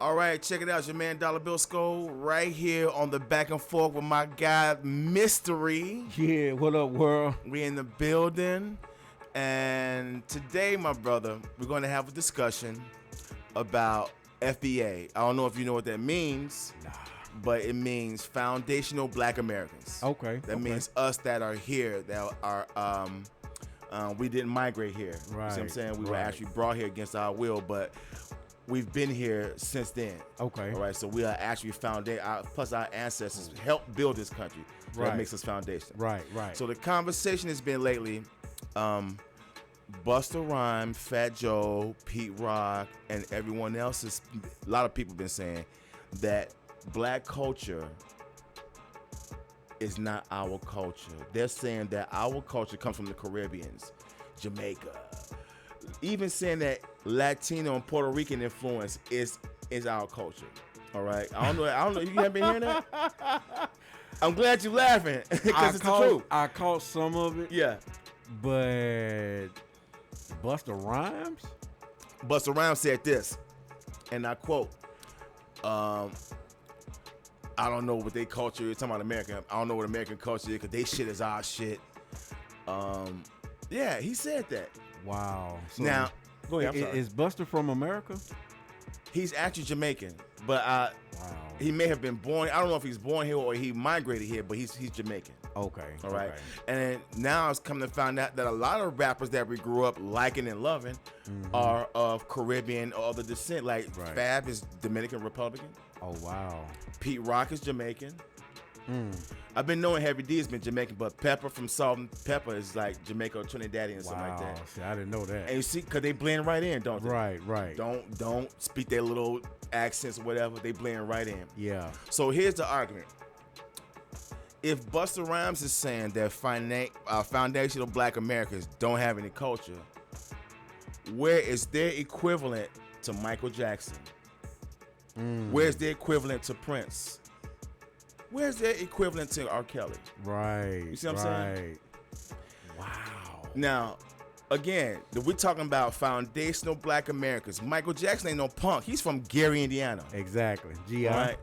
All right, check it out. It's your man Dollar Bill Skull right here on the back and forth with my guy Mystery. Yeah, what up, world? We in the building, and today, my brother, we're going to have a discussion about FBA. I don't know if you know what that means, but it means Foundational Black Americans. Okay. That means us that are here, that are we didn't migrate here. Right. You see what I'm saying? We were actually brought here against our will, but we've been here since then. Okay. All right. So we are actually plus our ancestors helped build this country. So that makes us foundation. Right. So the conversation has been lately, Busta Rhymes, Fat Joe, Pete Rock, and everyone else a lot of people been saying that black culture is not our culture. They're saying that our culture comes from the Caribbeans, Jamaica. Even saying that Latino and Puerto Rican influence is our culture. All right. I don't know. You haven't been hearing that? I'm glad you're laughing because it's the truth. I caught some of it. Yeah. But Busta Rhymes? Busta Rhymes said this, and I quote, I don't know what their culture is. Talking about American. I don't know what American culture is because they shit is our shit. Yeah, he said that. Wow. So Now, go ahead. I'm sorry. Is Busta from America? He's actually Jamaican, but he may have been born. I don't know if he's born here or he migrated here, but he's Jamaican. Okay. All right. Okay. And now it's come to find out that a lot of rappers that we grew up liking and loving are of Caribbean or other descent. Like Fab is Dominican Republican. Oh, wow. Pete Rock is Jamaican. I've been knowing Heavy D has been Jamaican, but Pepper from Salt and Pepper is like Jamaica or Trinidadian and something like that. See, I didn't know that. And you see, because they blend right in, don't they? Right. Don't speak their little accents or whatever. They blend right in. Yeah. So here's the argument. If Busta Rhymes is saying that foundational black Americans don't have any culture, where is their equivalent to Michael Jackson? Where's their equivalent to Prince? Where's their equivalent to R. Kelly? Right. You see what I'm saying? Wow. Now, again, we're talking about foundational black Americans. Michael Jackson ain't no punk. He's from Gary, Indiana. Exactly. G.I.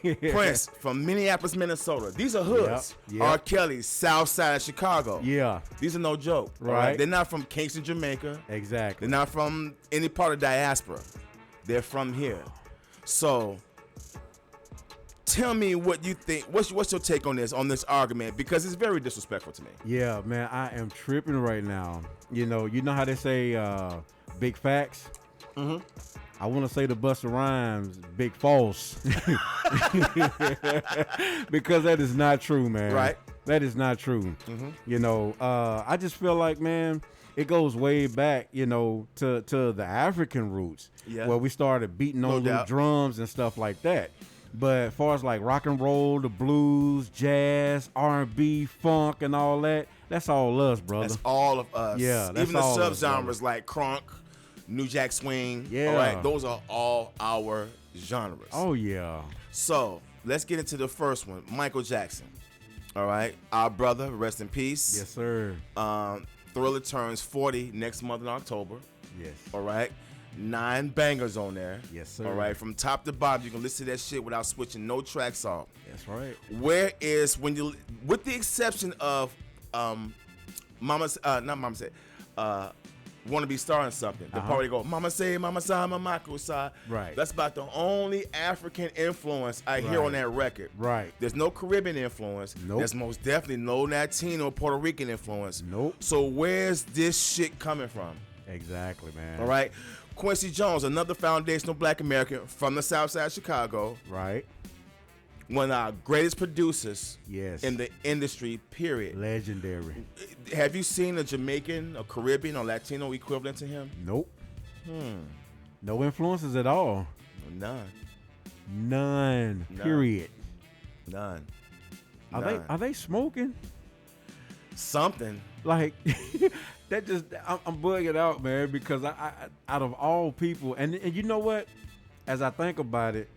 Right? Prince from Minneapolis, Minnesota. These are hoods. Yep. R. Kelly, South Side of Chicago. Yeah. These are no joke. Right. They're not from Kingston, Jamaica. Exactly. They're not from any part of diaspora. They're from here. So tell me what you think. What's your take on this argument? Because it's very disrespectful to me. Yeah, man, I am tripping right now. You know how they say big facts? I want to say to Busta Rhymes, big false. Because that is not true, man. Right. That is not true. You know, I just feel like, man, it goes way back, you know, to the African roots, where we started beating on little drums and stuff like that. But as far as like rock and roll, the blues, jazz, R&B, funk, and all that, that's all us, brother. That's all of us. Yeah, that's even the all subgenres like crunk, New Jack Swing. Yeah. All right, those are all our genres. Oh yeah. So let's get into the first one, Michael Jackson. All right, our brother, rest in peace. Yes, sir. Thriller turns 40 next month in October. Yes. All right. 9 bangers on there. Yes, sir. All right. From top to bottom, you can listen to that shit without switching no tracks off. That's right. Where is with the exception of Wanna Be Starring Something. The part where they go, Mama say, Mama sa, Mama sa. Right. That's about the only African influence I hear on that record. Right. There's no Caribbean influence. Nope. There's most definitely no Latino, Puerto Rican influence. Nope. So where's this shit coming from? Exactly, man. All right. Quincy Jones, another foundational black American from the South Side of Chicago. Right. One of our greatest producers Yes. in the industry, period. Legendary. Have you seen a Jamaican, a Caribbean, or Latino equivalent to him? Nope. No influences at all. None. Period. None. Are they smoking? Something. Like that just I'm bugging out, man, because I out of all people, and you know what? As I think about it,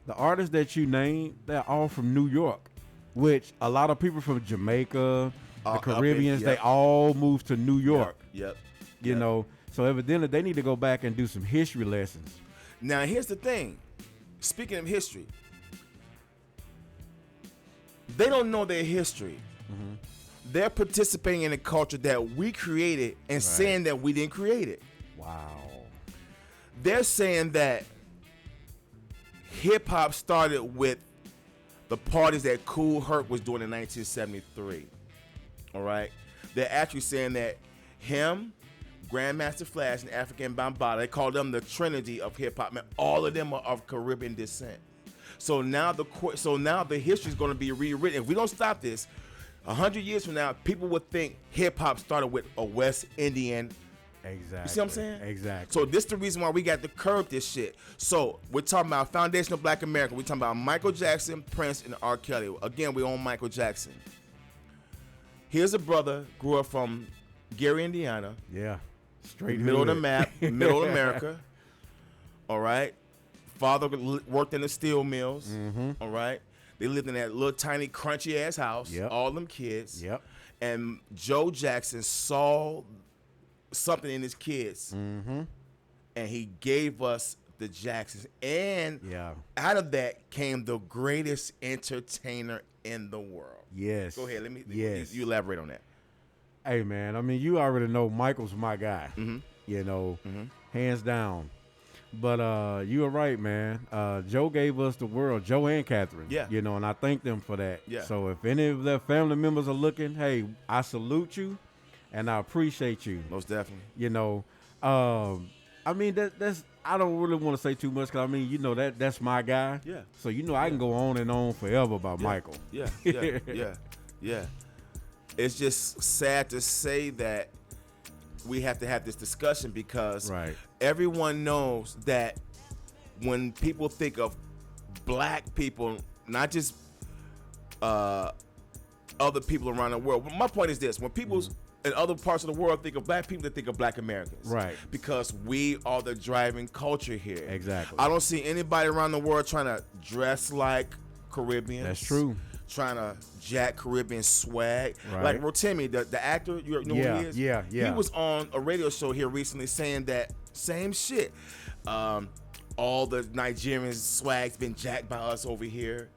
the artists that you named, they're all from New York, which a lot of people from Jamaica, the Caribbeans, they all moved to New York. Yep. You know, so evidently they need to go back and do some history lessons. Now here's the thing. speaking of history, they don't know their history. Mm-hmm. They're participating in a culture that we created and saying that we didn't create it. Wow. They're saying that hip hop started with the parties that Kool Herc was doing in 1973. All right? They're actually saying that him, Grandmaster Flash, and African Bambaataa, they call them the Trinity of hip hop. Man, all of them are of Caribbean descent. So now the history is going to be rewritten. If we don't stop this, 100 years from now, people would think hip hop started with a West Indian. Exactly. You see what I'm saying? Exactly. So this is the reason why we got to curb this shit. So we're talking about foundational Black America. We're talking about Michael Jackson, Prince, and R. Kelly. Again, we own Michael Jackson. Here's a brother, grew up from Gary, Indiana. Yeah. Straight middle of the map, middle of America. All right. Father worked in the steel mills. Mm-hmm. All right. They lived in that little tiny crunchy ass house. Yep. All them kids. Yep. And Joe Jackson saw something in his kids. Mm-hmm. And he gave us the Jacksons. And out of that came the greatest entertainer in the world. Yes. Go ahead. You elaborate on that. Hey, man. I mean, you already know Michael's my guy. Mm-hmm. You know, hands down. But you were right, man. Joe gave us the world, Joe and Catherine. Yeah. You know, and I thank them for that. Yeah. So if any of their family members are looking, hey, I salute you and I appreciate you. Most definitely. You know, I mean, that's I don't really want to say too much because, I mean, you know, that's my guy. Yeah. So, you know, I can go on and on forever about Michael. Yeah. It's just sad to say that we have to have this discussion because everyone knows that when people think of Black people, not just other people around the world. My point is this: when people in other parts of the world think of Black people, they think of Black Americans. Right. Because we are the driving culture here. Exactly. I don't see anybody around the world trying to dress like Caribbeans. That's true. Trying to jack Caribbean swag. Right. Like Rotimi, the actor, you know who he is? Yeah. He was on a radio show here recently saying that same shit. All the Nigerian swag's been jacked by us over here.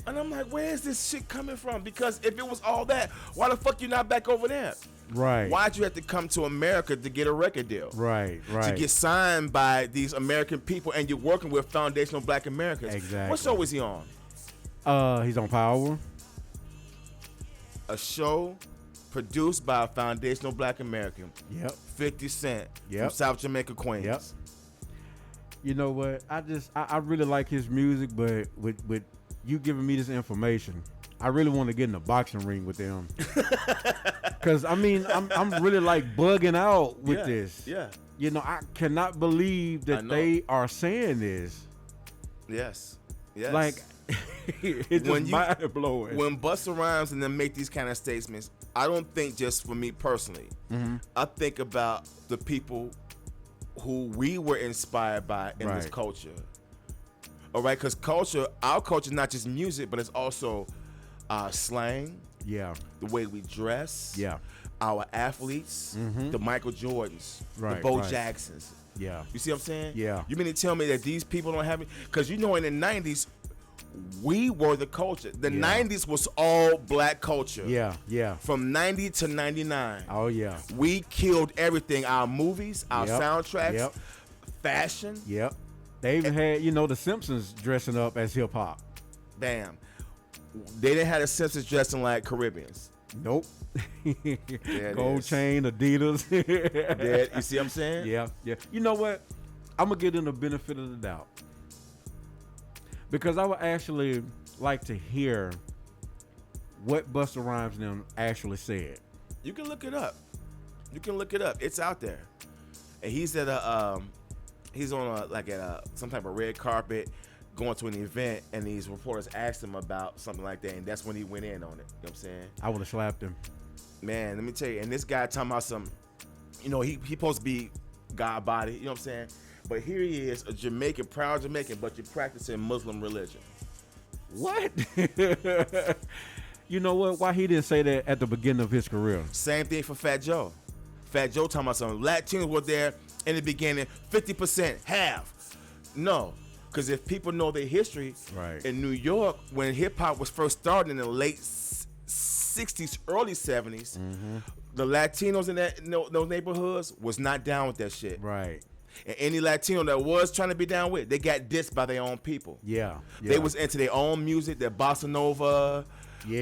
And I'm like, where is this shit coming from? Because if it was all that, why the fuck you not back over there? Right. Why'd you have to come to America to get a record deal? Right. To get signed by these American people, and you're working with foundational Black Americans. Exactly. What show is he on? He's on Power. A show produced by a foundational Black American. Yep. 50 Cent. From South Jamaica, Queens. Yep. You know what? I really like his music, but with you giving me this information, I really want to get in a boxing ring with them. Cause I mean, I'm really like bugging out with this. Yeah. You know, I cannot believe that they are saying this. Yes. Like, it's just mind blowing. When Busta Rhymes and them make these kind of statements, I don't think just for me personally. Mm-hmm. I think about the people who we were inspired by in this culture. All right, because our culture is not just music, but it's also slang. Yeah. The way we dress. Yeah. Our athletes. Mm-hmm. The Michael Jordans. The Bo Jacksons. Yeah. You see what I'm saying? Yeah. You mean to tell me that these people don't have it? Because you know in the 90s, we were the culture. The 90s was all Black culture. Yeah. From 90 to 99. Oh, yeah. We killed everything. Our movies, our soundtracks, Yep. fashion. Yep. They even had, you know, the Simpsons dressing up as hip hop. Damn. They didn't have the Simpsons dressing like Caribbeans. Nope. Gold chain, Adidas. You see what I'm saying? Yeah. You know what? I'm going to give them the benefit of the doubt. Because I would actually like to hear what Busta Rhymes and them actually said. You can look it up. It's out there. And he's at he's on some type of red carpet going to an event, and these reporters asked him about something like that, and that's when he went in on it. You know what I'm saying? I would have slapped him. Man, let me tell you, and this guy talking about some, you know, he supposed to be God body, you know what I'm saying? But here he is, a Jamaican, proud Jamaican, but you're practicing Muslim religion. What? You know what? Why he didn't say that at the beginning of his career? Same thing for Fat Joe. Fat Joe talking about some Latinos were there in the beginning, 50%, half. No. Because if people know their history, right, in New York, when hip hop was first started in the late 60s, early 70s, the Latinos in those neighborhoods was not down with that shit. right. And any Latino that was trying to be down with, they got dissed by their own people. Yeah. They was into their own music, their bossa nova,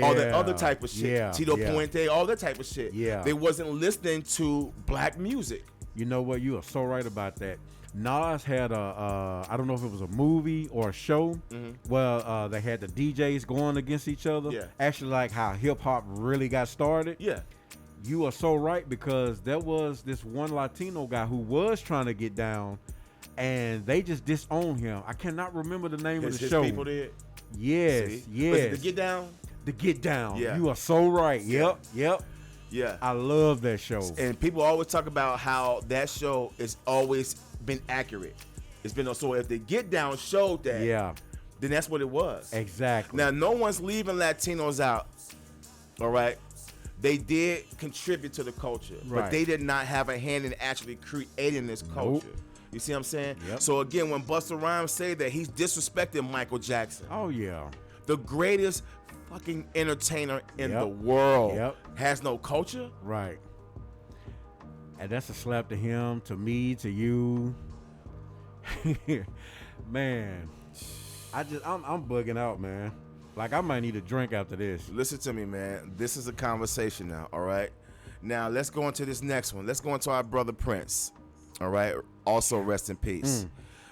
all that other type of shit. Tito Puente, all that type of shit. Yeah. They wasn't listening to black music. You know what? You are so right about that. Nas had I don't know if it was a movie or a show where they had the DJs going against each other. Yeah. Actually, like how hip hop really got started. Yeah. You are so right, because there was this one Latino guy who was trying to get down, and they just disowned him. I cannot remember the name of the show. People did. Yes, See? yes. Was it The Get Down? The Get Down. Yeah. You are so right. Yep, yep. Yeah. I love that show. And people always talk about how that show has always been accurate. It's been so if The Get Down showed that, then that's what it was. Exactly. Now, no one's leaving Latinos out. All right. They did contribute to the culture, but they did not have a hand in actually creating this culture. Nope. You see what I'm saying? Yep. So again, when Busta Rhymes say that he's disrespecting Michael Jackson, oh yeah, the greatest fucking entertainer in the world, has no culture, right? And that's a slap to him, to me, to you. Man, I'm bugging out, man. Like, I might need a drink after this. Listen to me, man. This is a conversation now, all right? Now, let's go into this next one. Let's go into our brother Prince, all right? Also, rest in peace.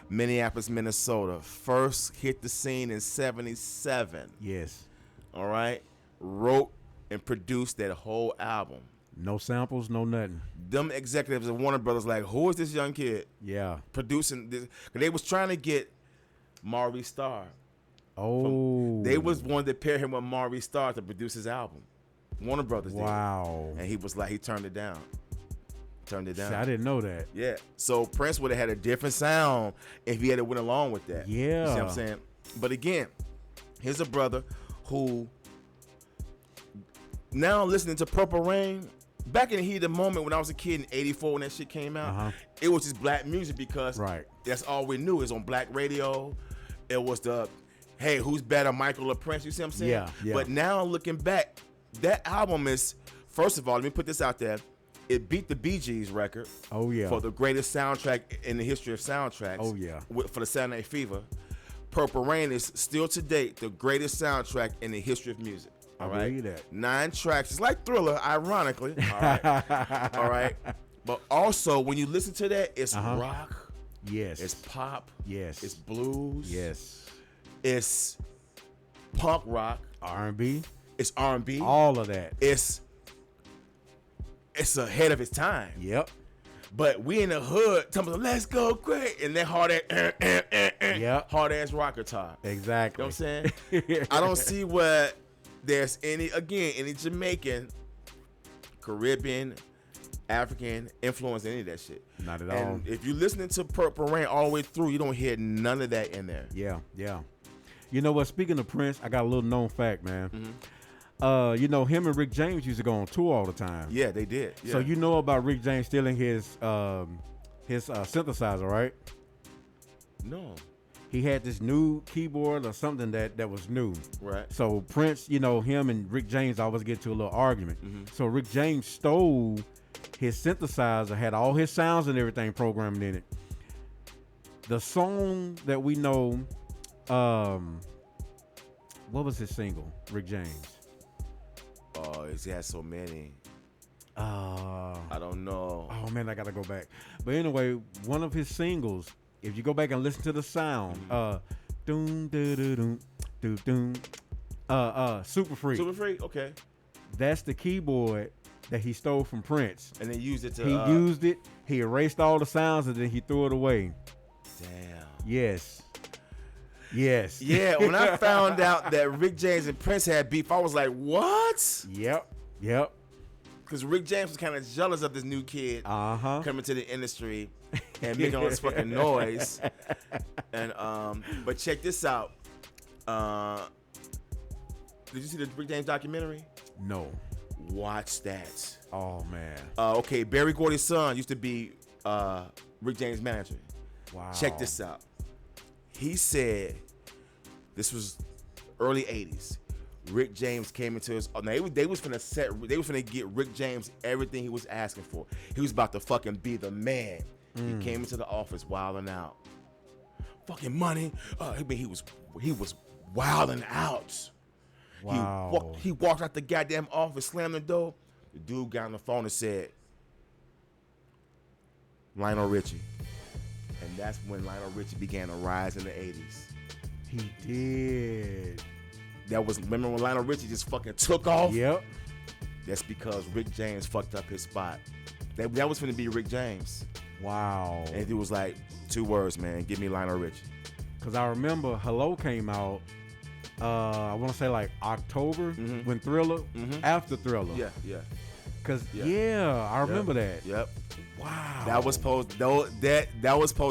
Minneapolis, Minnesota. First hit the scene in 77. Yes. All right? Wrote and produced that whole album. No samples, no nothing. Them executives at Warner Brothers like, who is this young kid? Yeah. Producing this. They was trying to get Maurice Starr. They was wanted to pair him with Maurice Starr to produce his album. Warner Brothers did. Wow. And he was like, he turned it down. See, I didn't know that. Yeah. So Prince would have had a different sound if he had went along with that. Yeah. You see what I'm saying? But again, here's a brother who now listening to Purple Rain. Back in the heat of the moment when I was a kid in 84 when that shit came out, it was just black music because that's all we knew. It was on black radio. It was the, hey, who's better, Michael or Prince? You see what I'm saying? Yeah, yeah. But now looking back, that album is, first of all, let me put this out there. It beat the Bee Gees record. Oh, yeah. For the greatest soundtrack in the history of soundtracks. Oh, yeah. For the Saturday Night Fever. Purple Rain is still to date the greatest soundtrack in the history of music. All right. I believe that. 9 tracks. It's like Thriller, ironically. All right. All right. But also, when you listen to that, it's rock. Yes. It's pop. Yes. It's blues. Yes. It's punk rock. R&B. It's R&B. All of that. It's ahead of its time. Yep. But we in the hood, talking about, let's go great, and that hard ass, hard ass rock guitar. Exactly. You know what I'm saying? I don't see what there's any Jamaican, Caribbean, African influence in any of that shit. Not at all. And if you're listening to Purple Rain all the way through, you don't hear none of that in there. Yeah, yeah. You know what? Speaking of Prince, I got a little known fact, man. You know, him and Rick James used to go on tour all the time. Yeah, they did. Yeah. So you know about Rick James stealing his synthesizer, right? No. He had this new keyboard or something that was new. Right. So Prince, you know, him and Rick James always get to a little argument. So Rick James stole his synthesizer, had all his sounds and everything programmed in it. The song that we know, what was his single, Rick James? Oh, he had so many. I don't know. Oh man, I gotta go back. But anyway, one of his singles, if you go back and listen to the sound, doom doo doo doom doo doom, Super Freak. Super Freak, okay. That's the keyboard that he stole from Prince. And then used it to. He used it. He erased all the sounds and then he threw it away. Damn. Yes. Yes. Yeah, when I found out that Rick James and Prince had beef, I was like, what? Yep. Yep. Because Rick James was kind of jealous of this new kid coming to the industry and making all this fucking noise. And but check this out. Did you see the Rick James documentary? No. Watch that. Oh man. Okay, Barry Gordy's son used to be Rick James' manager. Wow. Check this out. He said this was early 80s. Rick James came into his. They was finna get Rick James everything he was asking for. He was about to fucking be the man. He came into the office wilding out. Fucking money. He was wilding out. Wow. He walked out the goddamn office, slammed the door. The dude got on the phone and said, Lionel Richie. And that's when Lionel Richie began to rise in the 80s. He did. Remember when Lionel Richie just fucking took off? Yep. That's because Rick James fucked up his spot. That was finna be Rick James. Wow. And he was like, 2 words, man, give me Lionel Richie. Because I remember Hello came out, I want to say like October, when Thriller, after Thriller. Yeah. Because, I remember that. Yep. Wow. That was supposed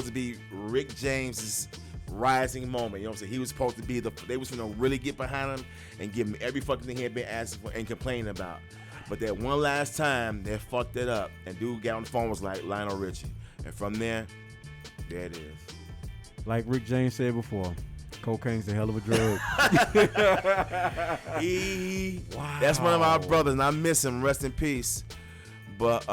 to be Rick James's rising moment. You know what I'm saying? He was supposed to be they was gonna really get behind him and give him every fucking thing he had been asking for and complaining about. But that one last time, they fucked it up. And dude got on the phone was like Lionel Richie. And from there it is. Like Rick James said before, cocaine's a hell of a drug. Wow. That's one of our brothers, and I miss him. Rest in peace. But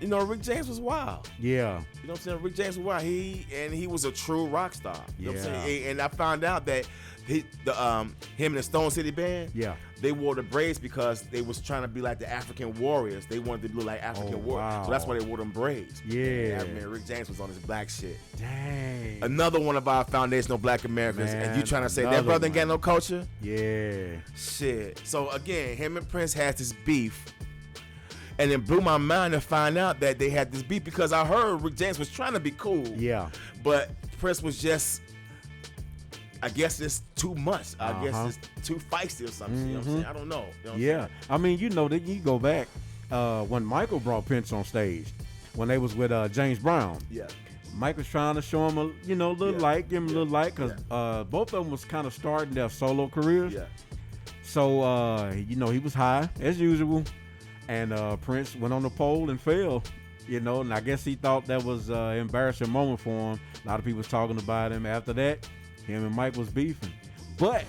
Rick James was wild. Yeah. You know what I'm saying? Rick James was wild. He was a true rock star. You know what I'm saying? And I found out that him and the Stone City Band, they wore the braids because they was trying to be like the African warriors. They wanted to look like African warriors. Wow. So that's why they wore them braids. Yeah. Man, Rick James was on his black shit. Dang. Another one of our foundational black Americans. Man, and you trying to say that brother ain't got no culture? Yeah. Shit. So again, him and Prince had this beef. And it blew my mind to find out that they had this beef because I heard Rick James was trying to be cool. Yeah. But Prince was just, I guess it's too much. I guess it's too feisty or something. You know what I'm saying? I don't know. You know what I'm saying? I mean, that you go back when Michael brought Prince on stage, when they was with James Brown. Yeah. Mike was trying to show him a little light, give him a little light, because both of them was kind of starting their solo careers. Yeah. So, he was high, as usual. And Prince went on the pole and fell, and I guess he thought that was an embarrassing moment for him. A lot of people was talking about him. After that, him and Mike was beefing. But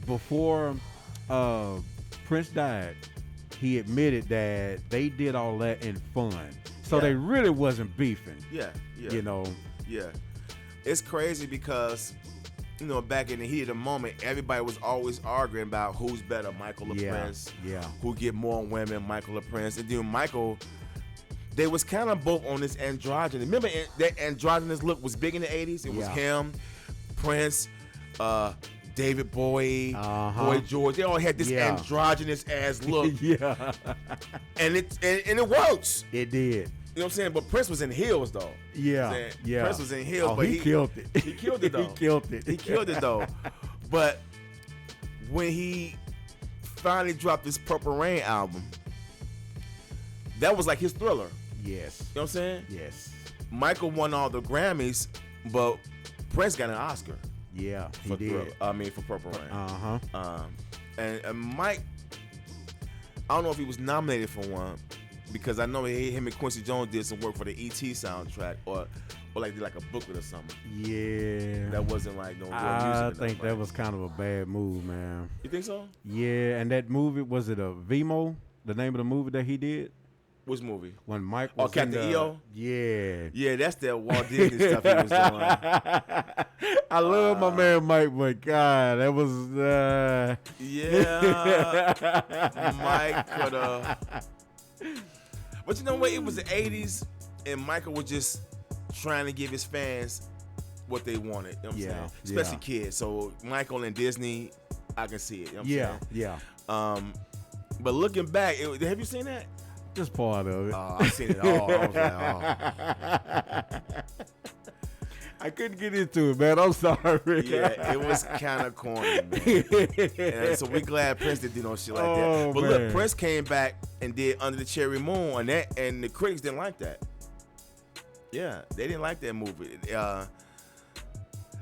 before Prince died, he admitted that they did all that in fun. So they really wasn't beefing. Yeah. Yeah. It's crazy because, back in the heat of the moment, everybody was always arguing about who's better, Michael or Prince. Yeah. Who get more women, Michael or Prince. And then Michael, they was kind of both on this androgynous. Remember that androgynous look was big in the 80s? It was him, Prince, David Bowie, Boy George. They all had this androgynous ass look. Yeah. And it works. It did. You know what I'm saying? But Prince was in heels, though. Yeah. Prince was in heels, but he killed it. He killed it, though. He killed it, though. But when he finally dropped this Purple Rain album, that was like his Thriller. Yes. You know what I'm saying? Yes. Michael won all the Grammys, but Prince got an Oscar. Yeah, he did. For Purple Rain. And Mike, I don't know if he was nominated for one, because I know him and Quincy Jones did some work for the E.T. soundtrack, or like did like a booklet or something. Yeah. That wasn't like no real music. I think that was kind of a bad move, man. You think so? Yeah, and that movie, was it a Vimo? The name of the movie that he did? Which movie? When Mike was Captain EO? Yeah. Yeah, that's that Walt Disney stuff he was doing. I love my man Mike, but God, that was... Yeah. Mike could have... But you know what? It was the 80s, and Michael was just trying to give his fans what they wanted. You know what I'm saying? Especially kids. So Michael and Disney, I can see it. You know what I'm saying? Yeah. But looking back, have you seen that? Just part of it. I've seen it all. I was like, I couldn't get into it, man. I'm sorry. Yeah, it was kind of corny, man. And so we glad Prince didn't do no shit like that. But look, Prince came back and did Under the Cherry Moon, and the critics didn't like that. Yeah, they didn't like that movie.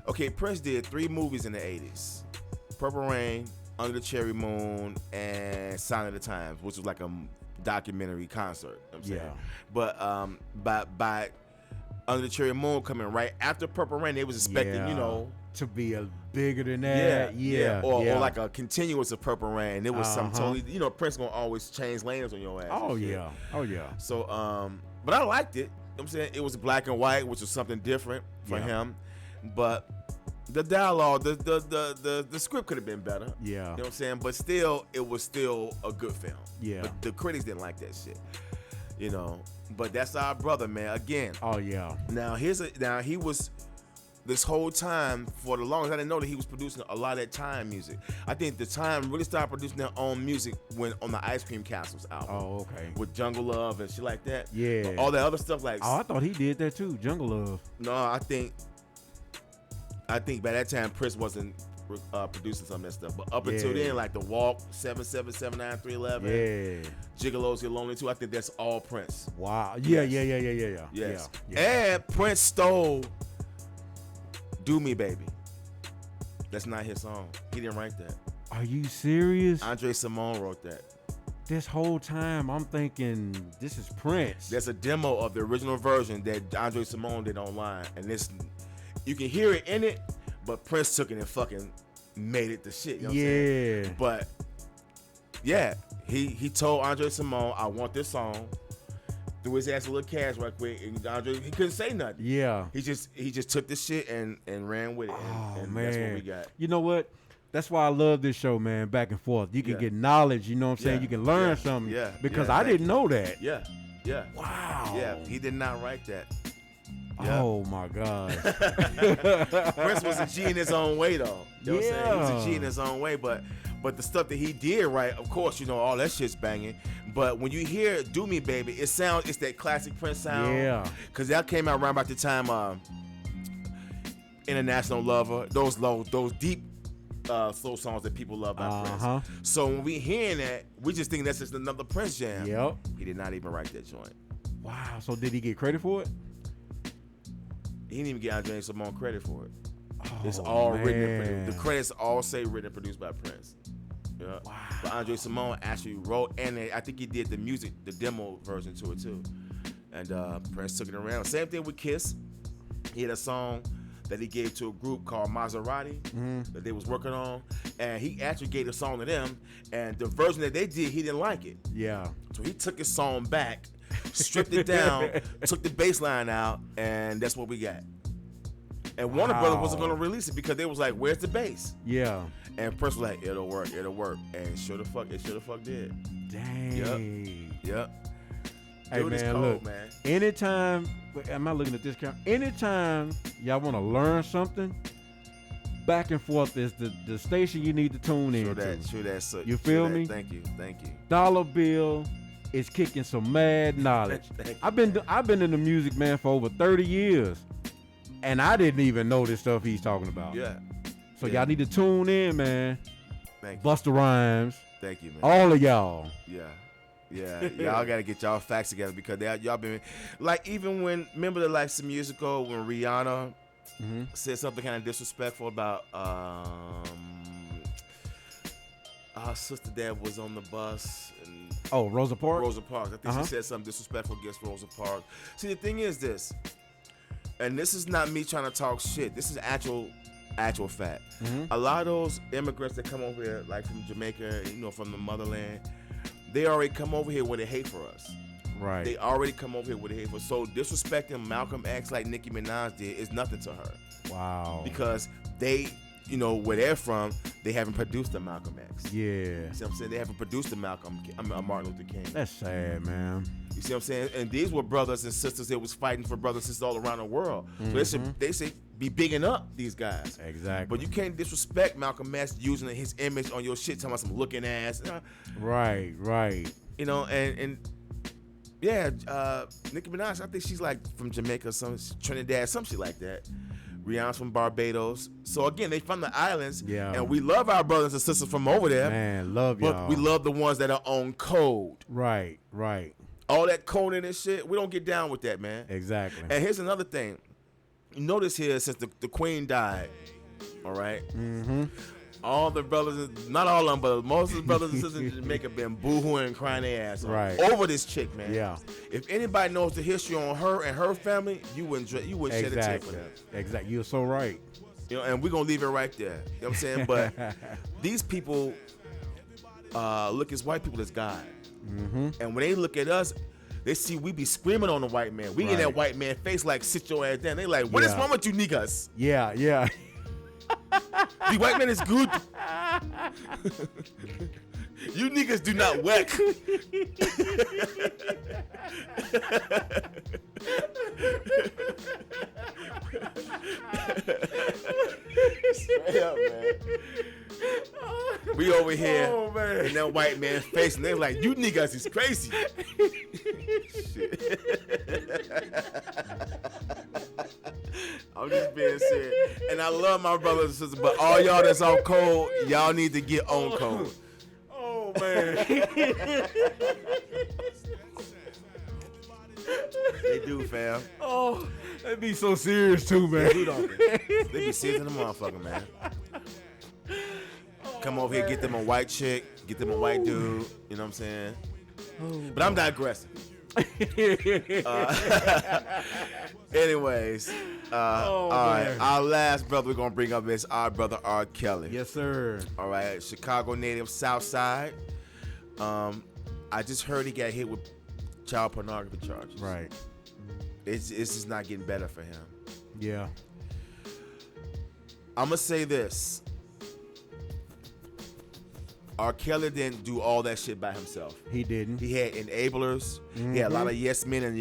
Okay, Prince did 3 movies in the 80s. Purple Rain, Under the Cherry Moon, and Sign of the Times, which was like a documentary concert. You know what I'm saying? But by Under the Cherry Moon coming right after Purple Rain. They was expecting, to be a bigger than that. Or like a continuous of Purple Rain. It was some totally, Prince gonna always change lanes on your ass. Oh yeah. So, but I liked it. You know what I'm saying? It was black and white, which was something different for him. But the dialogue, the script could have been better. Yeah. You know what I'm saying? But still, it was still a good film. Yeah. But the critics didn't like that shit. But that's our brother, man. Again. Oh yeah. Now he was this whole time for the longest. I didn't know that he was producing a lot of that Time music. I think the Time really started producing their own music when on the Ice Cream Castles album. Oh, okay. With Jungle Love and shit like that. Yeah. But all that other stuff like. Oh, I thought he did that too. Jungle Love. No, I think by that time Prince wasn't producing some of that stuff. But up until then, like The Walk, 7779311, Gigolos Get Lonely too. I think that's all Prince. Wow. Yeah. Yes. And Prince stole Do Me Baby. That's not his song. He didn't write that. Are you serious? Andre Simone wrote that. This whole time I'm thinking this is Prince. There's a demo of the original version that Andre Simone did online, and this you can hear it in it, but Prince took it and fucking made it the shit. You know what I'm saying? But yeah, he told Andre Simone, I want this song. Threw his ass a little cash right quick, and Andre, he couldn't say nothing. Yeah. He just took this shit and ran with it. And man. That's what we got. You know what? That's why I love this show, man, back and forth. You can get knowledge, you know what I'm saying? You can learn something. Yeah. Because I didn't know that. Yeah. Wow. Yeah, he did not write that. Yeah. Oh my God. Prince was a G in his own way, though. You know what I'm saying? He was a G in his own way, but the stuff that he did write, of course, all that shit's banging. But when you hear Do Me Baby, it's that classic Prince sound. Yeah. Because that came out around about the time International Lover, those deep slow songs that people love by Prince. So when we hearing that, we just think that's just another Prince jam. Yep. He did not even write that joint. Wow. So did he get credit for it? He didn't even get Andre Simone credit for it. It's all written and produced. The credits all say written and produced by Prince. Yeah. Wow. But Andre Simone actually wrote, and I think he did the demo version to it too. And Prince took it around. Same thing with Kiss. He had a song that he gave to a group called Maserati that they was working on, and he actually gave the song to them. And the version that they did, he didn't like it. Yeah. So he took his song back, stripped it down, took the bass line out, and that's what we got. And Warner Brothers wasn't going to release it because they was like, where's the bass? Yeah. And Prince was like, it'll work. And sure the fuck did. Dang. Yep. Hey, Dude, man, cold, look. Man. Anytime, am I looking at this camera? Anytime y'all want to learn something, Back and Forth is the station you need to tune in to. You feel me? Thank you. Dollar Bill is kicking some mad knowledge. I've been in the music, man, for over 30 years. And I didn't even know this stuff he's talking about. Yeah. So y'all need to tune in, man. Thank you. Busta Rhymes. Thank you, man. All of y'all. Yeah. Y'all gotta get y'all facts together because y'all been like, even when, remember like some years ago when Rihanna said something kind of disrespectful about our sister that was on the bus. And Rosa Parks? I think she said something disrespectful against Rosa Parks. See, the thing is this. And this is not me trying to talk shit. This is actual fact. A lot of those immigrants that come over here, like from Jamaica, from the motherland, they already come over here with a hate for us. Right. They already come over here with a hate for us. So disrespecting Malcolm X like Nicki Minaj did is nothing to her. Wow. Because they, where they're from, they haven't produced a Malcolm X. Yeah. You see what I'm saying? They haven't produced a Martin Luther King. That's sad, man. You see what I'm saying? And these were brothers and sisters that was fighting for brothers and sisters all around the world. So they should be bigging up these guys. Exactly. But you can't disrespect Malcolm X using his image on your shit, talking about some looking ass. Right. And yeah, Nicki Minaj, I think she's like from Jamaica, some Trinidad, some shit like that. Rihanna's from Barbados. So again, they from the islands. Yeah. And we love our brothers and sisters from over there. Man, love y'all. But we love the ones that are on code. Right. All that coding and shit, we don't get down with that, man. Exactly. And here's another thing. You notice here, since the Queen died, all right? all the brothers, not all of them, but most of the brothers and sisters in Jamaica been boohooing and crying their ass off over this chick, man. Yeah. If anybody knows the history on her and her family, you wouldn't shed a tear for them. Exactly. You're so right. You know, and we're gonna leave it right there. You know what I'm saying? But these people look as white people as God. Mm-hmm. And when they look at us, they see we be screaming on the white man. We in that white man face like, sit your ass down. They like, what is wrong with you niggas? Yeah, yeah. The white man is good. You niggas do not work. Straight up, man. We over here in that white man's face, and they're like, you niggas is crazy. I'm just being serious. And I love my brothers and sisters, but all y'all that's on code, y'all need to get on code. Oh, man. They do, fam. Oh, they be so serious too, man. They be serious in the motherfucker, man. Come over here, get them a white chick, get them a white dude. You know what I'm saying? But I'm digressing. Anyways, all right. Our last brother we're gonna bring up is our brother R. Kelly. Yes, sir. All right, Chicago native, South Side. I just heard he got hit with child pornography charges. Right. It's just not getting better for him. Yeah. I'm gonna say this. R. Kelly didn't do all that shit by himself. He didn't. He had enablers. Mm-hmm. He had a lot of yes men and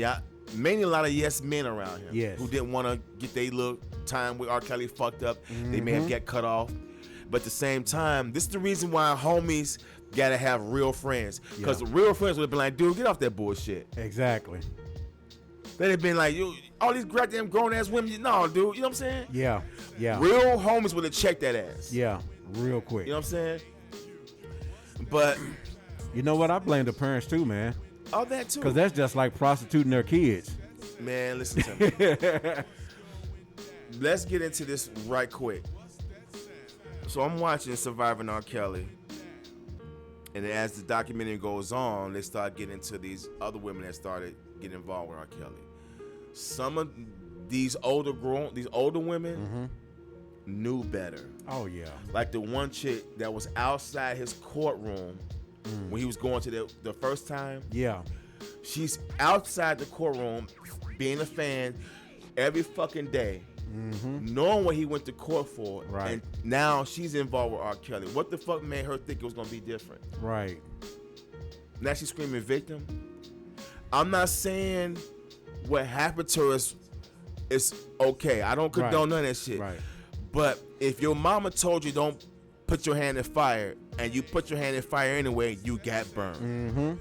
mainly a lot of yes men around him. Yes. Who didn't want to get their little time with R. Kelly fucked up. Mm-hmm. They may have got cut off. But at the same time, this is the reason why homies gotta have real friends. Because real friends would have been like, dude, get off that bullshit. Exactly. They'd have been like, you, all these goddamn grown ass women, no, dude. You know what I'm saying? Yeah. Yeah. Real homies would have checked that ass. Yeah. Real quick. You know what I'm saying? But you know what? I blame the parents too, man. Oh, that too. Because that's just like prostituting their kids. Man, listen to me. Let's get into this right quick. So I'm watching Surviving R. Kelly. And as the documentary goes on, they start getting into these other women that started getting involved with R. Kelly. Some of these older women knew better. Oh, yeah. Like the one chick that was outside his courtroom when he was going to the first time. Yeah. She's outside the courtroom being a fan every fucking day, knowing what he went to court for. Right. And now she's involved with R. Kelly. What the fuck made her think it was going to be different? Right. Now she's screaming victim. I'm not saying what happened to her is okay. I don't condone none of that shit. Right. But if your mama told you don't put your hand in fire and you put your hand in fire anyway, you got burned. Mm-hmm.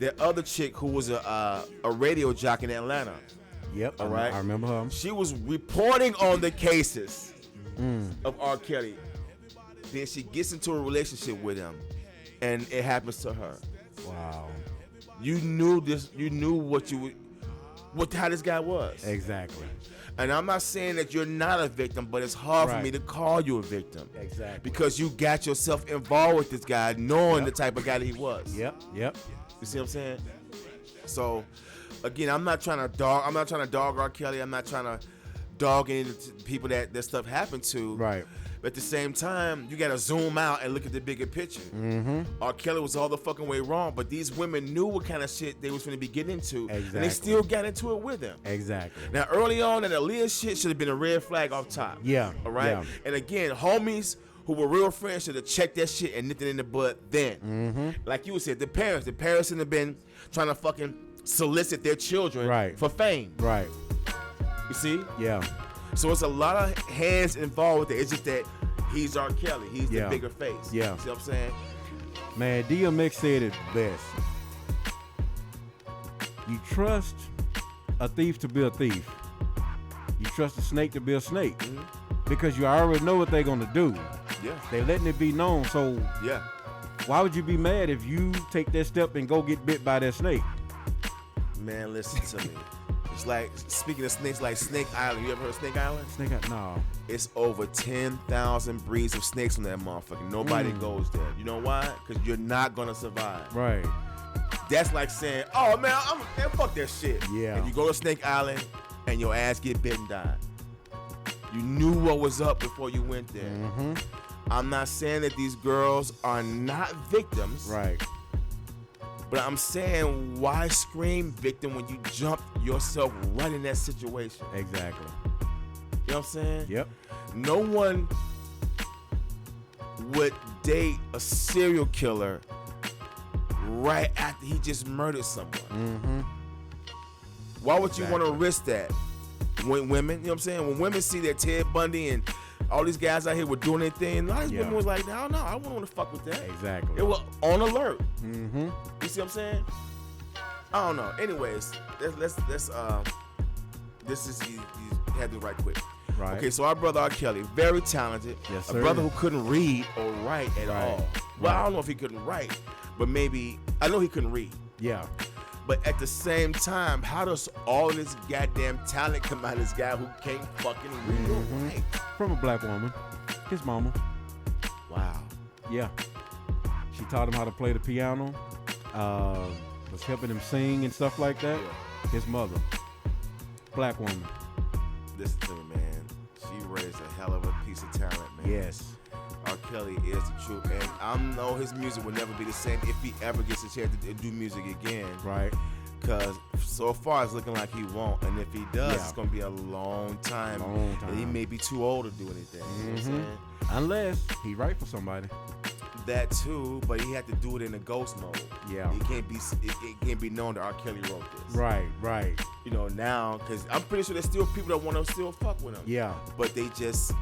That other chick who was a radio jockey in Atlanta. Yep. All right. I remember her. She was reporting on the cases of R. Kelly. Then she gets into a relationship with him, and it happens to her. Wow. You knew this. You knew how this guy was. Exactly. And I'm not saying that you're not a victim, but it's hard for me to call you a victim. Exactly. Because you got yourself involved with this guy, knowing the type of guy that he was. Yep. You see what I'm saying? So, again, I'm not trying to dog R. Kelly. I'm not trying to dog any of the people that stuff happened to. Right. But at the same time, you got to zoom out and look at the bigger picture. Mm-hmm. R. Kelly was all the fucking way wrong, but these women knew what kind of shit they was going to be getting into. Exactly. And they still got into it with him. Exactly. Now, early on, that Aaliyah shit should have been a red flag off top. Yeah. All right? Yeah. And again, homies who were real friends should have checked that shit and nipped it in the bud then. Mm-hmm. Like you said, the parents should have been trying to fucking solicit their children for fame. Right. You see? Yeah. So it's a lot of hands involved with it. It's just that he's R. Kelly. He's the bigger face. Yeah. You see what I'm saying? Man, DMX said it best. You trust a thief to be a thief. You trust a snake to be a snake. Mm-hmm. Because you already know what they're going to do. Yeah. They're letting it be known. So yeah. Why would you be mad if you take that step and go get bit by that snake? Man, listen to me. It's like, speaking of snakes, like Snake Island. You ever heard of Snake Island? Snake Island? No. It's over 10,000 breeds of snakes on that motherfucker. Nobody goes there. You know why? Because you're not going to survive. Right. That's like saying, oh, man, fuck that shit. Yeah. And you go to Snake Island and your ass get bit and die. You knew what was up before you went there. Mm-hmm. I'm not saying that these girls are not victims. Right. But I'm saying, why scream victim when you jump yourself right in that situation? Exactly. You know what I'm saying? Yep. No one would date a serial killer right after he just murdered someone. Mm-hmm. Why would you want to risk that? When women, you know what I'm saying? When women see that Ted Bundy and all these guys out here were doing their thing, a lot of women was like, no, I wouldn't want to fuck with that. Exactly. It was on alert. Mm-hmm. You see what I'm saying? I don't know. Anyways, let's this is you had to write quick. Right. Okay, so our brother R. Kelly, very talented. Yes, a sir. brother who couldn't read or write at all. Well, I don't know if he couldn't write, but maybe I know he couldn't read. Yeah. But at the same time, how does all this goddamn talent come out of this guy who can't fucking read or write? From a black woman. His mama. Wow. Yeah. She taught him how to play the piano. Was helping him sing and stuff like that. Yeah. His mother. Black woman. Listen to me, man. She raised a hell of a piece of talent, man. Yes. R. Kelly is the truth, and I know his music will never be the same if he ever gets a chance to do music again. Right. Because so far it's looking like he won't, and if he does, it's gonna be a long time. And he may be too old to do anything. You know what I'm saying? Unless he write for somebody. That too, but he had to do it in a ghost mode. Yeah. It can't be known that R. Kelly wrote this. Right. Right. You know, now, because I'm pretty sure there's still people that want to still fuck with him. Yeah. But they just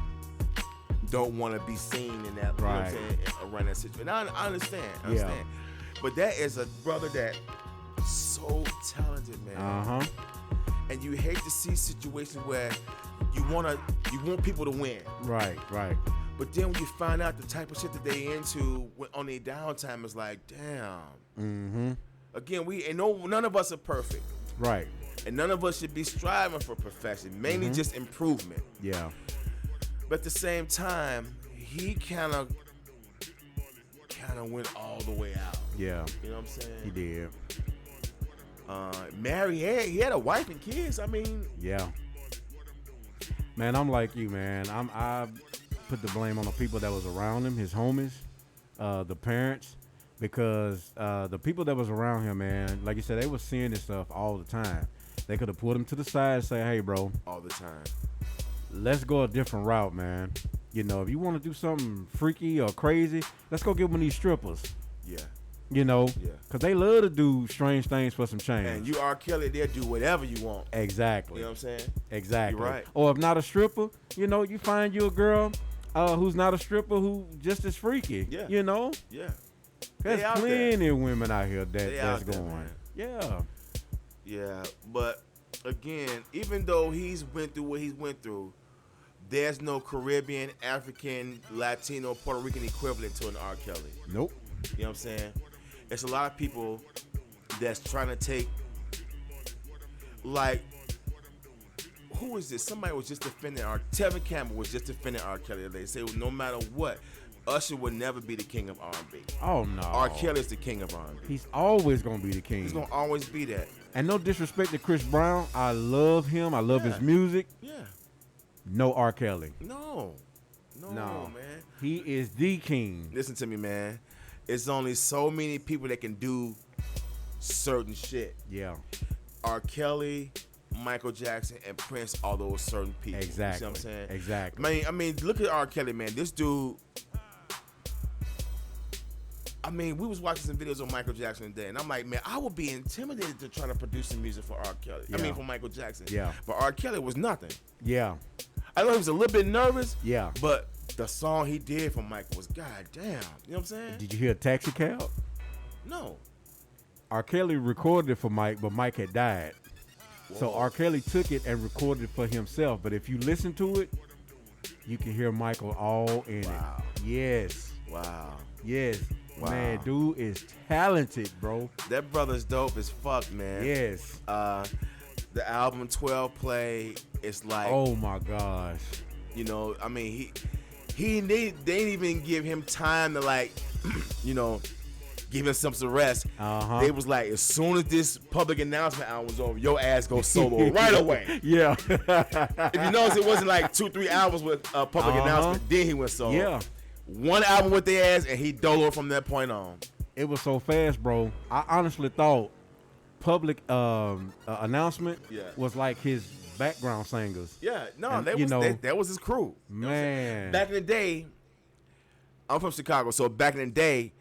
don't want to be seen in that, you know what I'm saying, around that situation. I understand. Yeah. But that is a brother that so talented, man. Uh-huh. And you hate to see situations where you want people to win. Right. Right. But then when you find out the type of shit that they into on their downtime, it's like, damn. Mm-hmm. Again, none of us are perfect. Right. And none of us should be striving for perfection. Mainly just improvement. Yeah. But at the same time, he kind of went all the way out. Yeah. You know what I'm saying? He did. He had a wife and kids. I mean. Yeah. Man, I'm like you, man. I put the blame on the people that was around him, his homies, the parents, because the people that was around him, man, like you said, they was seeing this stuff all the time. They could have put him to the side and say, hey, bro. All the time. Let's go a different route, man. You know, if you want to do something freaky or crazy, let's go get one of these strippers. Yeah. You know? Yeah. Because they love to do strange things for some change. And you R. Kelly, they'll do whatever you want. Exactly. You know what I'm saying? Exactly. You're right. Or if not a stripper, you know, you find you a girl who's not a stripper who just as freaky. Yeah. You know? Yeah. There's plenty of women out here that's going. Man. Yeah. Yeah. But again, even though he's went through what he's went through, there's no Caribbean, African, Latino, Puerto Rican equivalent to an R. Kelly. Nope. You know what I'm saying? It's a lot of people that's trying to take, like, who is this? Somebody was just defending Tevin Campbell was just defending R. Kelly. They say no matter what, Usher would never be the king of R&B. Oh, no. R. Kelly is the king of R&B. He's always going to be the king. He's going to always be that. And no disrespect to Chris Brown. I love him. I love his music. Yeah. No R. Kelly. No, man. He is the king. Listen to me, man. It's only so many people that can do certain shit. Yeah. R. Kelly, Michael Jackson, and Prince are those certain people. Exactly. You see what I'm saying? Exactly. I mean, look at R. Kelly, man. This dude. I mean, we was watching some videos of Michael Jackson today, and I'm like, man, I would be intimidated to try to produce some music for R. Kelly. Yeah. I mean, for Michael Jackson. Yeah. But R. Kelly was nothing. Yeah. I know he was a little bit nervous. Yeah. But the song he did for Michael was goddamn. You know what I'm saying? Did you hear Taxi Cab? No. R. Kelly recorded it for Mike, but Mike had died. Whoa. So R. Kelly took it and recorded it for himself. But if you listen to it, you can hear Michael all in it. Yes. Wow. Yes. Wow. Man, dude is talented, bro. That brother's dope as fuck, man. Yes. the album 12 Play, it's like, oh my gosh. You know, I mean, they didn't even give him time to like, you know, give him some rest. They was like, as soon as this public announcement album was over, your ass go solo right away. Yeah. If you notice, it wasn't like 2-3 hours with a public announcement. Then he went solo. Yeah. One album with their ass, and he dolo from that point on. It was so fast, bro. I honestly thought public announcement was like his background singers. Yeah, no, and, that was his crew. Man. You know back in the day, I'm from Chicago, so back in the day,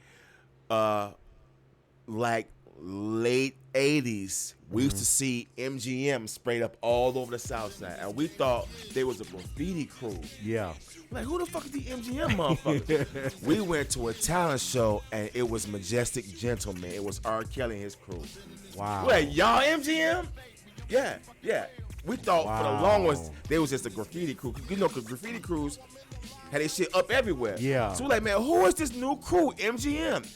like late 80s, we used to see MGM sprayed up all over the South Side, and we thought they was a graffiti crew. Yeah. Like, who the fuck is the MGM motherfuckers? We went to a talent show, and it was Majestic Gentleman. It was R. Kelly and his crew. Wow. Wait, y'all MGM? Yeah. We thought for the longest they was just a graffiti crew. You know, because graffiti crews had their shit up everywhere. Yeah. So we're like, man, who is this new crew, MGM?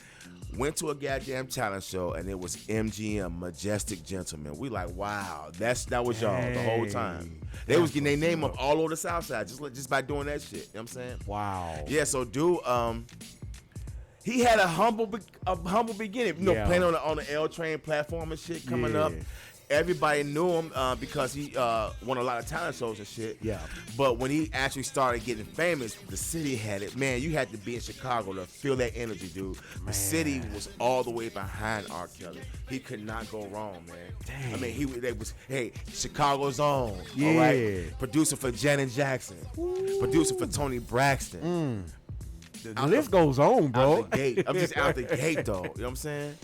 Went to a goddamn talent show, and it was MGM, Majestic Gentleman. We like, wow, that was y'all the whole time. They was getting their name up all over the South Side just by doing that shit. You know what I'm saying? Wow. Yeah, so dude, he had a humble beginning. You know, playing on the L Train platform and shit coming up. Everybody knew him because he won a lot of talent shows and shit. Yeah. But when he actually started getting famous, the city had it. Man, you had to be in Chicago to feel that energy, dude. Man. The city was all the way behind R. Kelly. He could not go wrong, man. Dang. I mean, they was, hey, Chicago's own. Yeah. All right? Producer for Janet Jackson. Ooh. Producer for Toni Braxton. The list goes on, bro. Out the gate. I'm just out the gate, though. You know what I'm saying?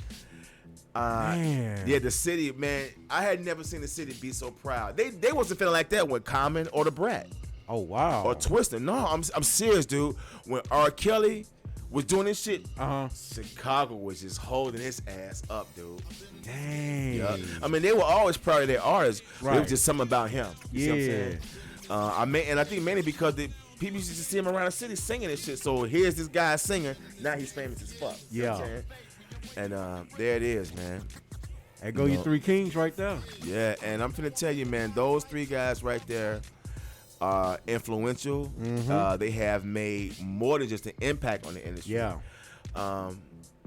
Man. Yeah, the city, man. I had never seen the city be so proud. They wasn't feeling like that with Common or the Brat. Oh wow. Or Twister. No, I'm serious, dude. When R. Kelly was doing this shit, Chicago was just holding his ass up, dude. Dang. Yeah. I mean, they were always proud of their artists. Right. It was just something about him. You see what I'm saying? I think mainly because people used to see him around the city singing and shit. So here's this guy singing. Now he's famous as fuck. You know what I'm saying? And there it is, man. There go your three kings right there. Yeah, and I'm finna tell you, man, those three guys right there are influential. They have made more than just an impact on the industry. Yeah.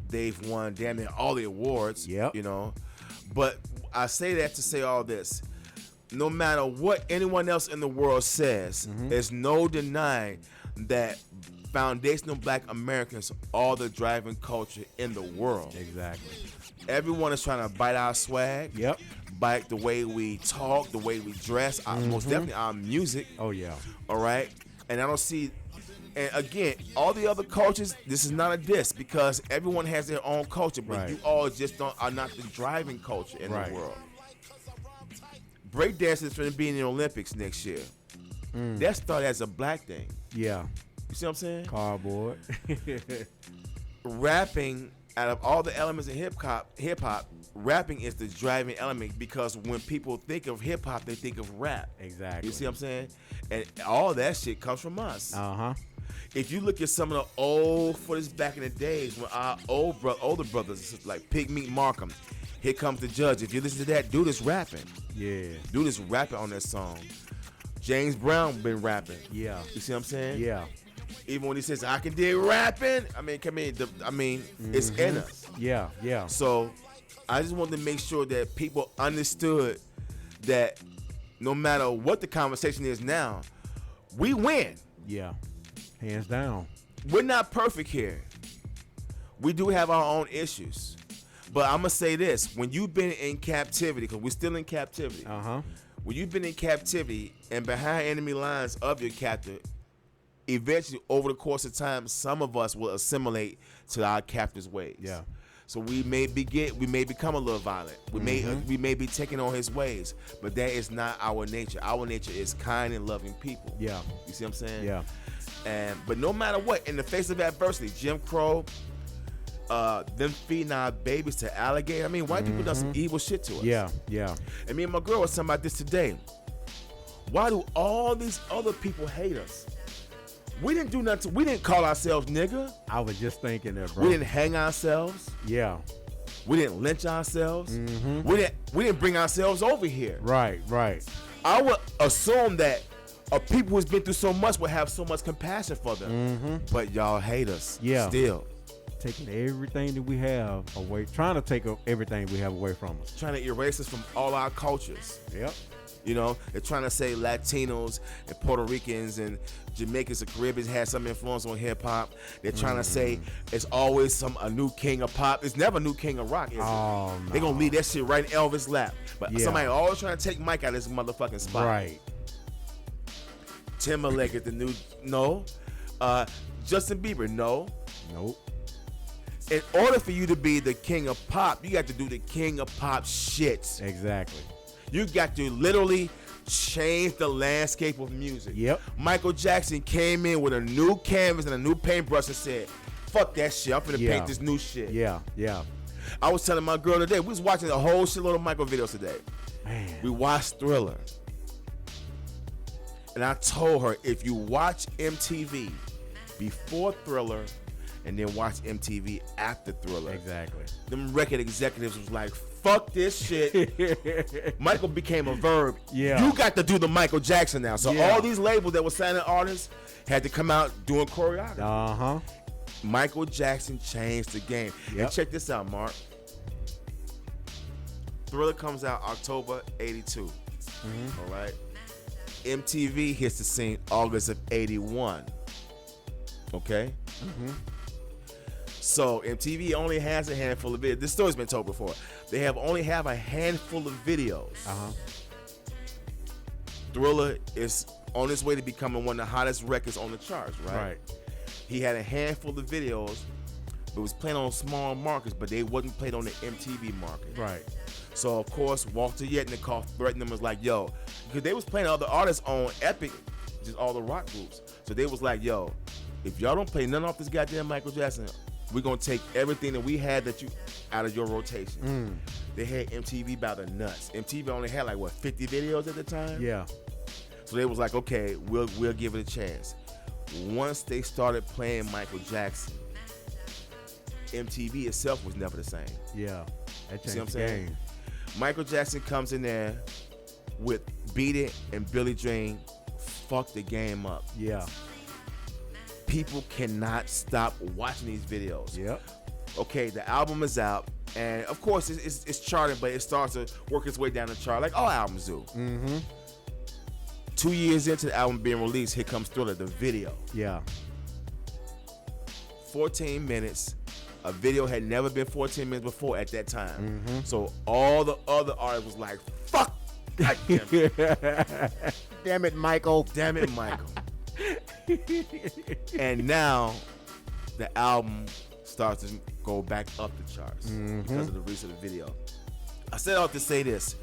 They've won damn near all the awards. Yep. You know, but I say that to say all this. No matter what anyone else in the world says, there's no denying that foundational Black Americans are the driving culture in the world. Exactly. Everyone is trying to bite our swag. Yep. Bite the way we talk, the way we dress, most definitely our music. Oh yeah. All right. And I don't see. And again, all the other cultures, this is not a diss because everyone has their own culture, but you all just are not the driving culture in the world. Breakdancing is going to be in the Olympics next year. That started as a Black thing. Yeah. You see what I'm saying? Cardboard. Rapping, out of all the elements in hip hop, rapping is the driving element because when people think of hip hop, they think of rap. Exactly. You see what I'm saying? And all that shit comes from us. If you look at some of the old footage back in the days when our older brothers like Pigmeat Markham, Here Comes the Judge. If you listen to that, dude is rapping. Yeah. Dude is rapping on that song. James Brown been rapping. Yeah. You see what I'm saying? Yeah. Even when he says, I can dig rapping, it's in us. Yeah, yeah. So I just wanted to make sure that people understood that no matter what the conversation is now, we win. Yeah. Hands down. We're not perfect here. We do have our own issues. But I'm going to say this. When you've been in captivity, because we're still in captivity. When you've been in captivity and behind enemy lines of your captor, eventually, over the course of time, some of us will assimilate to our captor's ways. Yeah. So we may become a little violent. We may be taking on his ways, but that is not our nature. Our nature is kind and loving people. Yeah. You see what I'm saying? Yeah. But no matter what, in the face of adversity, Jim Crow, them feeding our babies to alligator. I mean, white people done some evil shit to us. Yeah, yeah. And me and my girl was talking about this today. Why do all these other people hate us? We didn't do nothing. We didn't call ourselves nigga. I was just thinking that, bro. We didn't hang ourselves. Yeah. We didn't lynch ourselves. We didn't bring ourselves over here. Right. I would assume that people who's been through so much would have so much compassion for them. But y'all hate us. Still. Taking everything that we have away, trying to take everything we have away from us. Trying to erase us from all our cultures. Yep. You know, they're trying to say Latinos and Puerto Ricans and Jamaicans and Caribbeans had some influence on hip hop. They're trying to say it's always a new king of pop. It's never a new king of rock, is it? No. They're going to leave that shit right in Elvis' lap. But somebody always trying to take Mike out of this motherfucking spot. Right. Timberlake is the new, no. Justin Bieber, no. Nope. In order for you to be the king of pop, you got to do the king of pop shit. Exactly. You got to literally change the landscape of music. Yep. Michael Jackson came in with a new canvas and a new paintbrush and said, fuck that shit. I'm finna paint this new shit. Yeah. I was telling my girl today, we was watching a whole shitload of Michael videos today. Man. We watched Thriller. And I told her, if you watch MTV before Thriller and then watch MTV after Thriller. Exactly. Them record executives was like, fuck this shit. Michael became a verb. Yeah. You got to do the Michael Jackson now. So all these labels that were signing artists had to come out doing choreography. Michael Jackson changed the game. Yep. And check this out, Mark. Thriller comes out October 82. All right. MTV hits the scene August of 81. Okay? So MTV only has a handful of videos. This story's been told before. They only have a handful of videos. Thriller is on its way to becoming one of the hottest records on the charts, right? He had a handful of videos. It was playing on small markets, but they wasn't played on the MTV market. Right. So, of course, Walter Yetnikoff threatened them, was like, yo, because they was playing other artists on Epic, just all the rock groups. So they was like, yo, if y'all don't play none off this goddamn Michael Jackson, we're going to take everything that we had out of your rotation. They had MTV by the nuts. MTV only had 50 videos at the time? Yeah. So they was like, okay, we'll give it a chance. Once they started playing Michael Jackson, MTV itself was never the same. Yeah. That changed See what I'm the saying? game. Michael Jackson comes in there with Beat It and Billie Jean, fuck the game up. Yeah. People cannot stop watching these videos. Yep. Okay, the album is out, and of course it's charting, but it starts to work its way down the chart like all albums do. 2 years into the album being released, here comes Thriller, the video. Yeah. 14 minutes. A video had never been 14 minutes before at that time. So all the other artists was like, fuck. God damn it. Damn it, Michael. Damn it, Michael. And now the album starts to go back up the charts because of the release of the video. I said all to say this.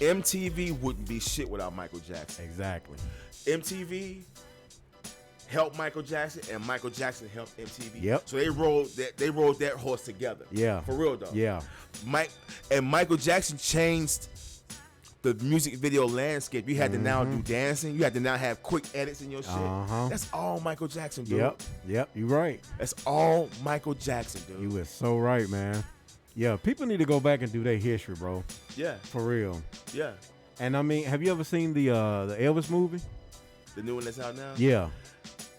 MTV wouldn't be shit without Michael Jackson. Exactly. MTV helped Michael Jackson, and Michael Jackson helped MTV. Yep. So they rode that horse together. Yeah. For real though. Yeah. Michael Jackson changed the music video landscape. You had to now do dancing. You had to now have quick edits in your shit. That's all Michael Jackson, dude. Yep. You're right. That's all Michael Jackson, dude. You were so right, man. Yeah, people need to go back and do their history, bro. Yeah. For real. Yeah. And I mean, have you ever seen the Elvis movie? The new one that's out now? Yeah.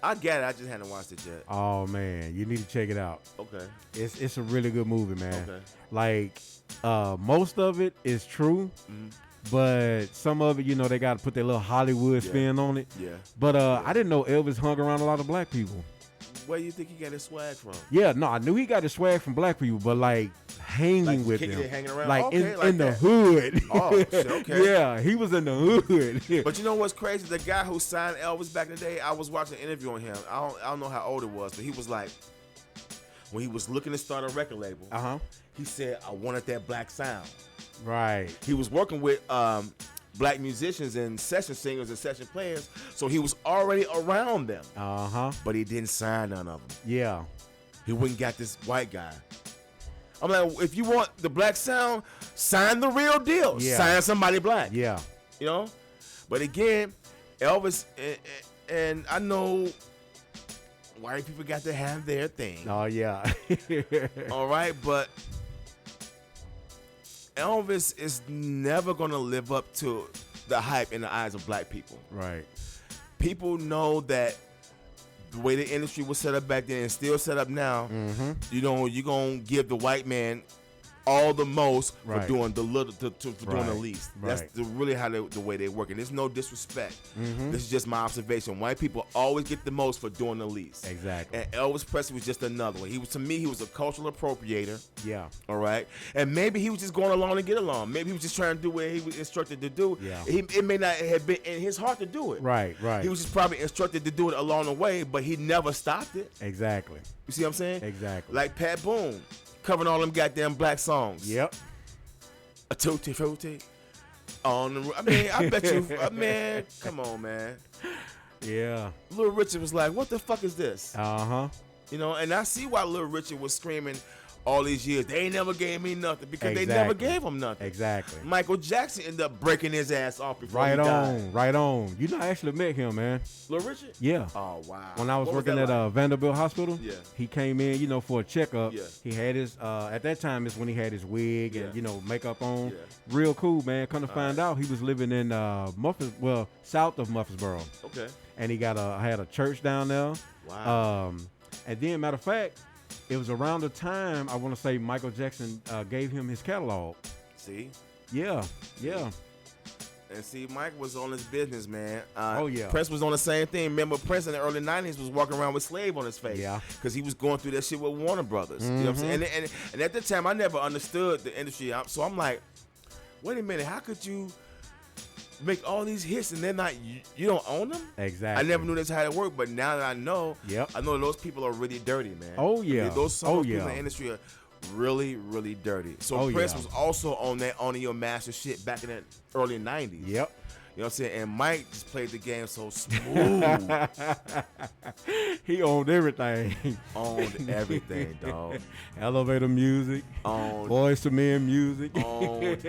I get it. I just haven't watched it yet. Oh man, you need to check it out. Okay. It's a really good movie, man. Okay. Like most of it is true, but some of it, they got to put their little Hollywood spin on it. Yeah. But I didn't know Elvis hung around a lot of black people. Where do you think he got his swag from? Yeah, no, I knew he got his swag from black people, but hanging with them, hanging around, in the hood. Oh, shit, okay. Yeah, he was in the hood. But you know what's crazy? The guy who signed Elvis back in the day, I was watching an interview on him. I don't know how old it was, but he was like, when he was looking to start a record label, he said, I wanted that black sound. Right. He was working with black musicians and session singers and session players, so he was already around them. But he didn't sign none of them. Yeah. He wouldn't got this white guy. I'm like, if you want the black sound, sign the real deal. Yeah. Sign somebody black. Yeah. But again, Elvis, and I know white people got to have their thing. Oh, yeah. All right, but Elvis is never gonna live up to the hype in the eyes of black people. Right. People know that the way the industry was set up back then and still set up now, you know, you're gonna give the white man all the most for doing the little for doing the least. That's really how the way they work. And there's no disrespect. This is just my observation. White people always get the most for doing the least. Exactly. And Elvis Presley was just another one. To me, he was a cultural appropriator. Yeah. All right. And maybe he was just going along to get along. Maybe he was just trying to do what he was instructed to do. Yeah. It may not have been in his heart to do it. Right. He was just probably instructed to do it along the way, but he never stopped it. Exactly. You see what I'm saying? Exactly. Like Pat Boone, covering all them goddamn black songs. Yep. A tutti frutti on the. I mean, I bet you, man. Come on, man. Yeah. Little Richard was like, "What the fuck is this?" You know, and I see why Little Richard was screaming all these years. They ain't never gave me nothing because they never gave him nothing. Exactly. Michael Jackson ended up breaking his ass off before he died. Right on. You know, I actually met him, man. Little Richard? Yeah. Oh, wow. When I was working at Vanderbilt Hospital, he came in, you know, for a checkup. Yeah. He had his, at that time is when he had his wig and, you know, makeup on. Yeah. Real cool, man. Come to find out, he was living in south of Murfreesboro. Okay. And he had a church down there. Wow. And then, matter of fact, it was around the time, I want to say, Michael Jackson gave him his catalog. See? Yeah. And see, Mike was on his business, man. Yeah. Prince was on the same thing. Remember, Prince in the early 90s was walking around with Slave on his face. Yeah. Because he was going through that shit with Warner Brothers. You know what I'm saying? And at the time, I never understood the industry. So I'm like, wait a minute, how could you make all these hits and they're not, you don't own them? Exactly. I never knew that's how it worked, but now that I know, I know those people are really dirty, man. Oh, yeah. Those people in the industry are really, really dirty. So Prince was also on that On Your Master shit back in the early 90s. Yep. You know what I'm saying? And Mike just played the game so smooth. He owned everything. Owned everything, dog. Elevator music. Owned. Boys to Men music. Owned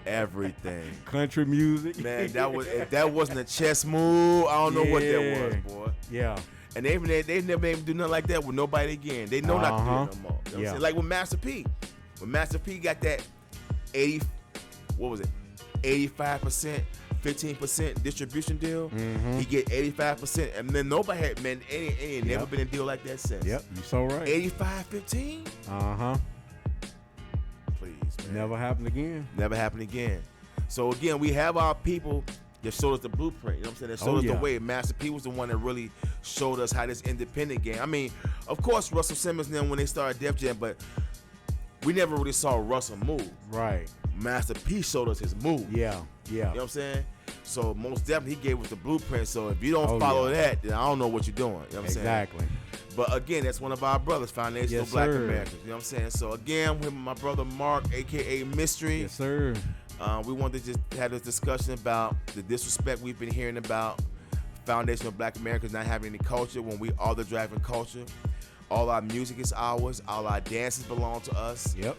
everything. Country music. Man, if that wasn't a chess move, I don't know what that was, boy. Yeah. And they never been able to do nothing like that with nobody again. They know not to do it no more. You know what I'm saying? Like with Master P. When Master P got that 85%, 15% distribution deal, he get 85%, and then nobody had, man, ain't never been a deal like that since. Yep, you so right. 85-15? Please, man. Never happened again. Never happened again. So again, we have our people that showed us the blueprint, you know what I'm saying? That showed us the way. Master P was the one that really showed us how this independent game. I mean, of course, Russell Simmons and them when they started Def Jam, but we never really saw Russell move. Right. Master P showed us his move. Yeah. You know what I'm saying? So most definitely he gave us the blueprint. So if you don't follow that, then I don't know what you're doing. You know what I'm saying? Exactly. But again, that's one of our brothers, Foundational Black Americans. You know what I'm saying? So again, with my brother Mark, aka Mystery. Yes, sir. We wanted to just have this discussion about the disrespect we've been hearing about Foundational Black Americans not having any culture when we are the driving culture. All our music is ours. All our dances belong to us. Yep.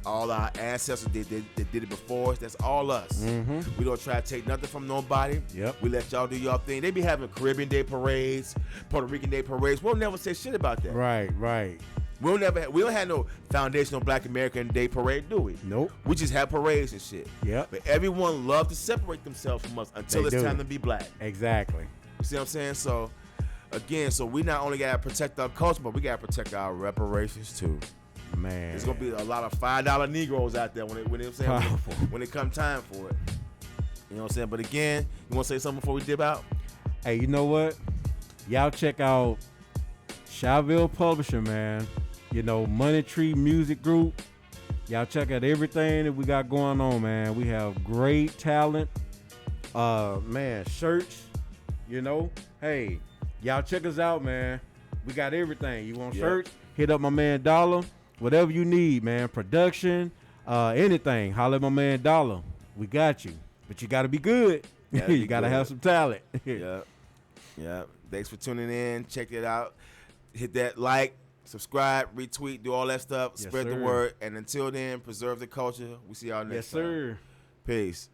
All our ancestors that did it before us. That's all us. We don't try to take nothing from nobody. Yep. We let y'all do y'all thing. They be having Caribbean Day parades, Puerto Rican Day parades. We'll never say shit about that. Right. We don't have no Foundational Black American Day parade, do we? Nope. We just have parades and shit. Yep. But everyone loves to separate themselves from us until it's time to be black. Exactly. You see what I'm saying? So, again, we not only gotta protect our culture, but we gotta protect our reparations too. Man, there's gonna be a lot of $5 Negroes out there when it come time for it. You know what I'm saying? But again, you wanna say something before we dip out? Hey, you know what? Y'all check out Chaville Publishing, man. You know, Money Tree Music Group. Y'all check out everything that we got going on, man. We have great talent. Man, shirts. You know, hey, y'all check us out, man. We got everything. You want shirts? Hit up my man Dollar. Whatever you need, man. Production, anything. Holler at my man Dollar. We got you. But you got to be good. You got to have some talent. Yeah. Thanks for tuning in. Check it out. Hit that like, subscribe, retweet, do all that stuff. Spread the word. And until then, preserve the culture. We see y'all next time. Yes, sir. Peace.